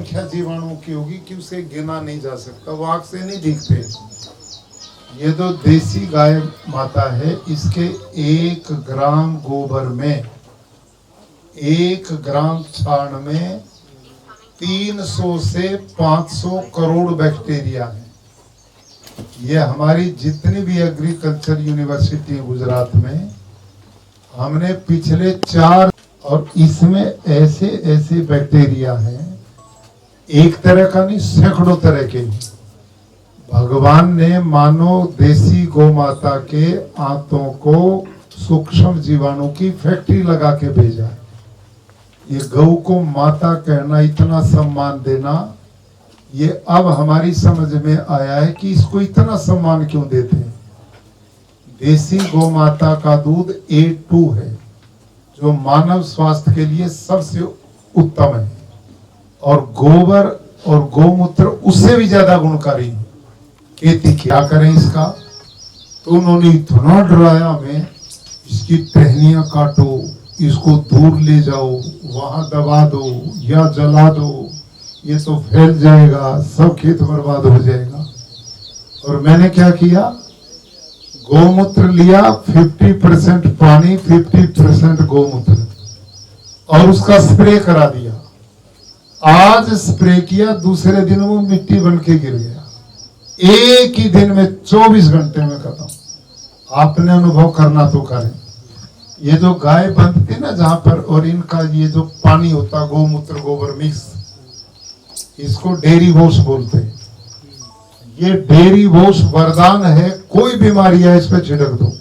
संख्या जीवाणुओं की होगी कि उसे गिना नहीं जा सकता, वो आंख से नहीं दिखते। ये तो देसी गाय माता है, इसके 1 ग्राम गोबर में, 1 ग्राम छाण में 300 से 500 करोड़ बैक्टीरिया है। ये हमारी जितनी भी एग्रीकल्चर यूनिवर्सिटी है गुजरात में, हमने पिछले 4, और इसमें ऐसे ऐसे बैक्टीरिया हैं, एक तरह का नहीं, सैकड़ों तरह के। भगवान ने मानो देसी गौ माता के आंतों को सूक्ष्म जीवाणु की फैक्ट्री लगा के भेजा। ये गौ को माता कहना, इतना सम्मान देना, ये अब हमारी समझ में आया है कि इसको इतना सम्मान क्यों देते हैं। देसी गौ माता का दूध A2 है, जो मानव स्वास्थ्य के लिए सबसे उत्तम है, और गोबर और गौमूत्र उससे भी ज्यादा गुणकारी है। खेती क्या करें इसका, तो उन्होंने इतना डराया हमें, इसकी टहनियां काटो, इसको दूर ले जाओ, वहां दबा दो या जला दो, ये तो फैल जाएगा, सब खेत बर्बाद हो जाएगा। और मैंने क्या किया, गौमूत्र लिया, 50% पानी 50% गौमूत्र, और उसका स्प्रे करा दिया। आज स्प्रे किया, दूसरे दिन वो मिट्टी बन के गिर गया, एक ही दिन में 24 घंटे में खत्म। आपने अनुभव करना तो करें। ये जो गाय बंधती ना जहां पर, और इनका ये जो पानी होता, गौमूत्र गोबर मिक्स, इसको डेयरी वॉश बोलते हैं। ये डेयरी वॉश वरदान है, कोई बीमारी है इस पे छिड़क दो,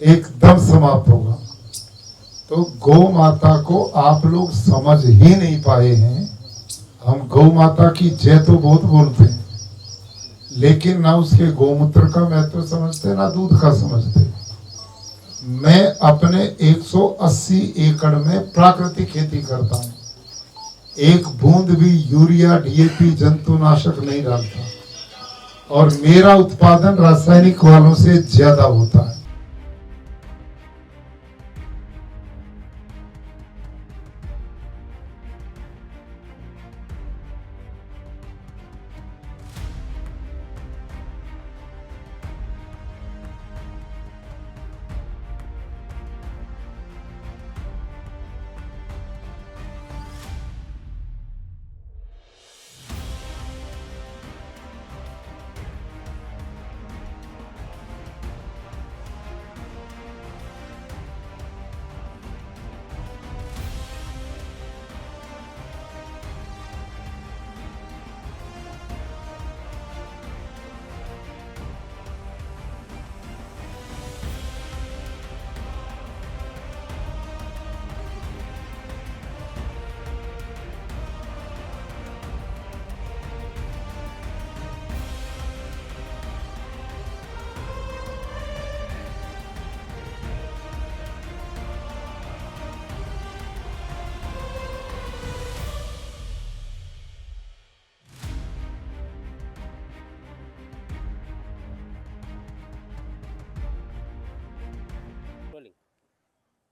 एकदम समाप्त होगा। तो गौ माता को आप लोग समझ ही नहीं पाए हैं। हम गौ माता की जय तो बहुत बोलते हैं, लेकिन ना उसके गौमूत्र का महत्व समझते, ना दूध का समझते। मैं अपने 180 एकड़ में प्राकृतिक खेती करता हूं, एक बूंद भी यूरिया DAP जंतुनाशक नहीं डालता, और मेरा उत्पादन रासायनिक वालों से ज्यादा होता है।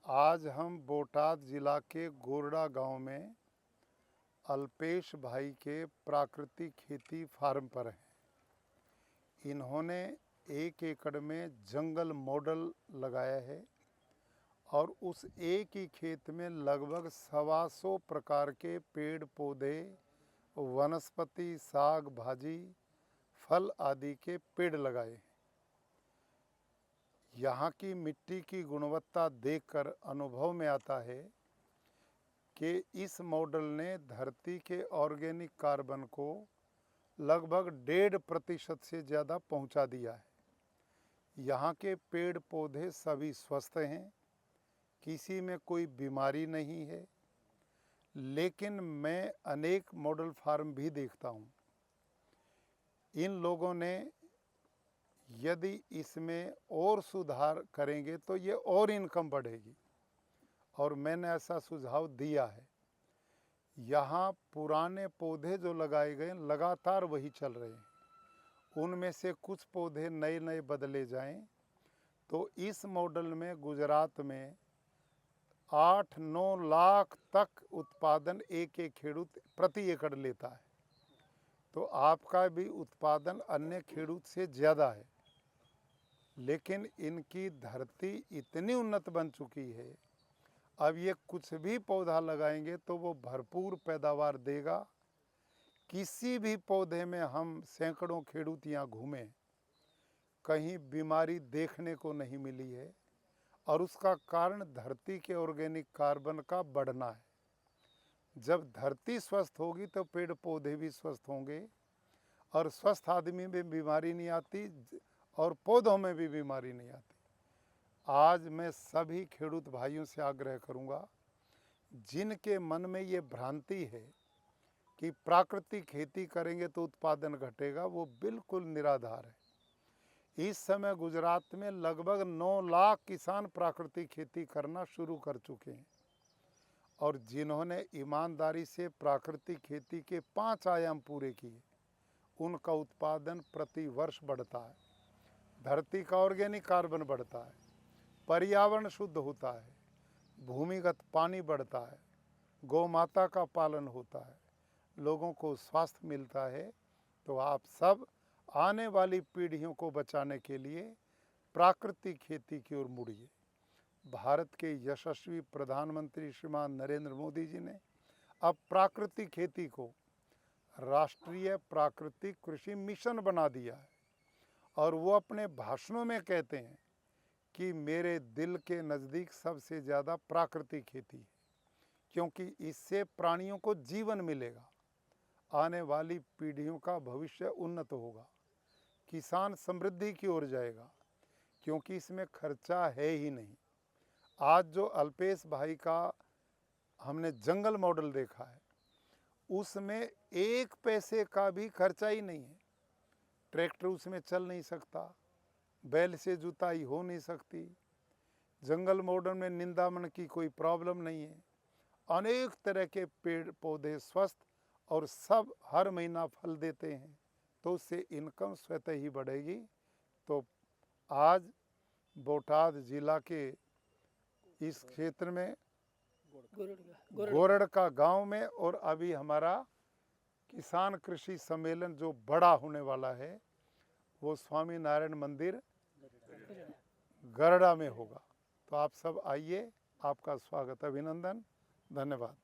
आज हम बोटाद जिला के गोरडा गांव में अल्पेश भाई के प्राकृतिक खेती फार्म पर हैं। इन्होंने 1 एकड़ में जंगल मॉडल लगाया है, और उस एक ही खेत में लगभग 125 प्रकार के पेड़ पौधे, वनस्पति, साग भाजी, फल आदि के पेड़ लगाए। यहाँ की मिट्टी की गुणवत्ता देखकर अनुभव में आता है कि इस मॉडल ने धरती के ऑर्गेनिक कार्बन को लगभग 1.5% से ज़्यादा पहुँचा दिया है। यहाँ के पेड़ पौधे सभी स्वस्थ हैं, किसी में कोई बीमारी नहीं है। लेकिन मैं अनेक मॉडल फार्म भी देखता हूँ। इन लोगों ने यदि इसमें और सुधार करेंगे तो ये और इनकम बढ़ेगी, और मैंने ऐसा सुझाव दिया है। यहाँ पुराने पौधे जो लगाए गए लगातार वही चल रहे हैं, उनमें से कुछ पौधे नए नए बदले जाएं, तो इस मॉडल में गुजरात में 8-9 लाख तक उत्पादन एक खेडूत प्रति एकड़ लेता है। तो आपका भी उत्पादन अन्य खेडूत से ज़्यादा है, लेकिन इनकी धरती इतनी उन्नत बन चुकी है, अब ये कुछ भी पौधा लगाएंगे तो वो भरपूर पैदावार देगा। किसी भी पौधे में हम सैकड़ों खेडूत यहाँ घूमें, कहीं बीमारी देखने को नहीं मिली है, और उसका कारण धरती के ऑर्गेनिक कार्बन का बढ़ना है। जब धरती स्वस्थ होगी तो पेड़ पौधे भी स्वस्थ होंगे, और स्वस्थ आदमी में बीमारी नहीं आती और पौधों में भी बीमारी नहीं आती। आज मैं सभी खेडूत भाइयों से आग्रह करूंगा, जिनके मन में ये भ्रांति है कि प्राकृतिक खेती करेंगे तो उत्पादन घटेगा, वो बिल्कुल निराधार है। इस समय गुजरात में लगभग 9 लाख किसान प्राकृतिक खेती करना शुरू कर चुके हैं, और जिन्होंने ईमानदारी से प्राकृतिक खेती के 5 आयाम पूरे किए, उनका उत्पादन प्रति वर्ष बढ़ता है, धरती का ऑर्गेनिक कार्बन बढ़ता है, पर्यावरण शुद्ध होता है, भूमिगत पानी बढ़ता है, गौ माता का पालन होता है, लोगों को स्वास्थ्य मिलता है। तो आप सब आने वाली पीढ़ियों को बचाने के लिए प्राकृतिक खेती की ओर मुड़िए। भारत के यशस्वी प्रधानमंत्री श्रीमान नरेंद्र मोदी जी ने अब प्राकृतिक खेती को राष्ट्रीय प्राकृतिक कृषि मिशन बना दिया है, और वो अपने भाषणों में कहते हैं कि मेरे दिल के नज़दीक सबसे ज़्यादा प्राकृतिक खेती है, क्योंकि इससे प्राणियों को जीवन मिलेगा, आने वाली पीढ़ियों का भविष्य उन्नत होगा, किसान समृद्धि की ओर जाएगा, क्योंकि इसमें खर्चा है ही नहीं। आज जो अल्पेश भाई का हमने जंगल मॉडल देखा है, उसमें 1 पैसे का भी खर्चा ही नहीं है। ट्रैक्टर उसमें चल नहीं सकता, बैल से जुताई हो नहीं सकती, जंगल मॉडल में निंदामन की कोई प्रॉब्लम नहीं है, अनेक तरह के पेड़ पौधे स्वस्थ और सब हर महीना फल देते हैं, तो उससे इनकम स्वतः ही बढ़ेगी। तो आज बोटाद जिला के इस क्षेत्र में गोरड़ का गांव में, और अभी हमारा किसान कृषि सम्मेलन जो बड़ा होने वाला है वो स्वामी नारायण मंदिर गरड़ा में होगा। तो आप सब आइए, आपका स्वागत, अभिनंदन, धन्यवाद।